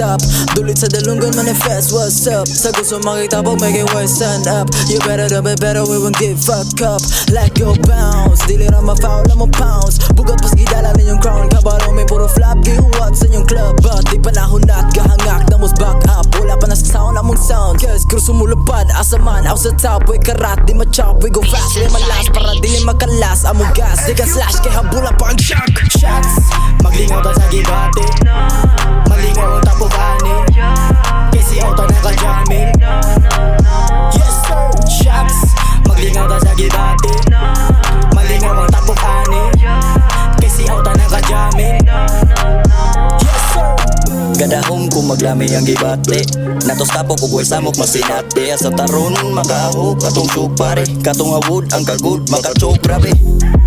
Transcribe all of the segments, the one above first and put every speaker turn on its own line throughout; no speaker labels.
stop. Dulit sa dalunggan manifest, what's up? Sa gusto makita pag may way, stand up. You better do it better, we won't give fuck up. Let go bounce, dili ra ma-foul na mo pounce. Bugat pas gidala ninyong crown, kabalo may puro flop. Give what's in yung club, but di panahon na gahangak na mos back up. Wala pa na sa sound among sound, cause crew sumulupad. Asa man, out sa top, we karat, di ma-chop. We go fast, we malas, para dili makalas. Among gas, di ka slash, kay habula pa ang shock.
Shots, maglingaw ta sa gibate. Malingaw ang tapukani. Kasi auto na ka-jamming. Yes sir, shots, maglingaw ta sa gibate. Malingaw ang tapukani. Kasi auto na ka-jamming. Yes sir.
Gadahom kung maglami ang gibate. Natos tapo kung buhay samok masinate. Asa taron makahok katong supare. Katong awod ang kagod makachok grabe.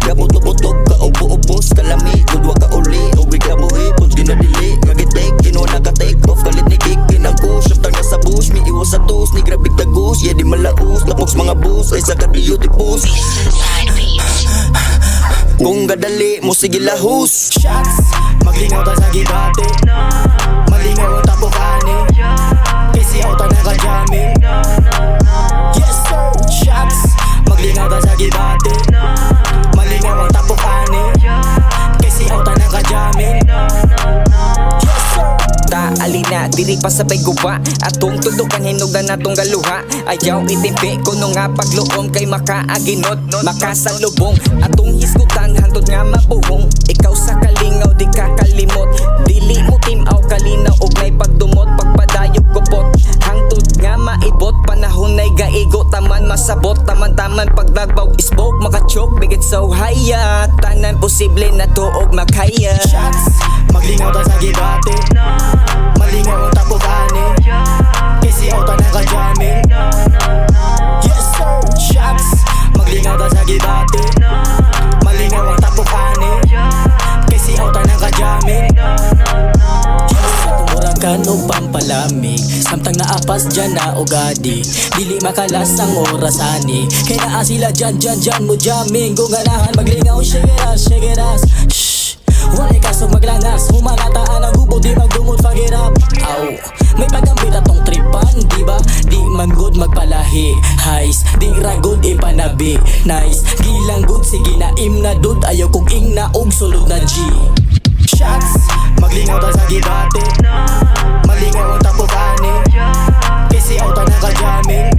Gabutog-butog ka ubo-ubos kalami. Kudwa ka uli ubig ka buhi. Pons ginadili ngagitek kino naka-take off. Kalit ni kick kinangko. Siyamtang nasa bush mi iwas sa tos. Ni grabig tagos yeah di malaos. Lapoks mga bus ay sa kadiyo di pus. Kung gadali mo sige lahus.
Shots, maglingaw ta sa gibate. Malingaw ang tapukani. Kasi auto na ka-jamming. Yes sir, shots, maglingaw ta sa gibate. Malingaw ang tapukani. Kasi auto na ka-jamming. Yes sir.
Ta alina diri pa sabay guba. Atong tulog ang hinugan natong galuha. Ayaw itimpi kuno nga pagluom kay makaaginot. Makasalubong atong hisgutan hantod nga mabuhong. Ikaw sa kalingaw di ka kalimot. Dili mo timaw kalinaw og nay pagdumot. Pagpadayog kupot hangtod nga maibot. Panahon nay gaigo taman masabot. Taman-taman pag nagbaw isbog makachok. Bigit so haya tanan posible na tuog makaya.
Shots, maglingaw ta sa gibate. Malingaw ang tapukani. Kasi auto na ka-jamming. Yes sir, shots, maglingaw ta sa gibate. Malingaw ang tapukani. Kasi auto na ka-jamming. Yes sir. Tumurakan o pampalamig. Samtang naapas dyan na ugadi. Dili makalas ang orasani. Kaya naa sila dyan mo jamming. Kung ganahan maglingaw, shake it us. Shhh, walay kasong maglangas. Humanataan ang gubo, di magdumot pagirap. Aw, may pagambit atong tripan, diba? Di man good magpalahi. Highs, di ra good ipanabi. Nice, gilang good, sige na im na dud. Ayaw kong ing na og sulod na G. Shots, maglingaw ta sa gibate. Malingaw ang tapukani. Kasi auto na ka-jamming.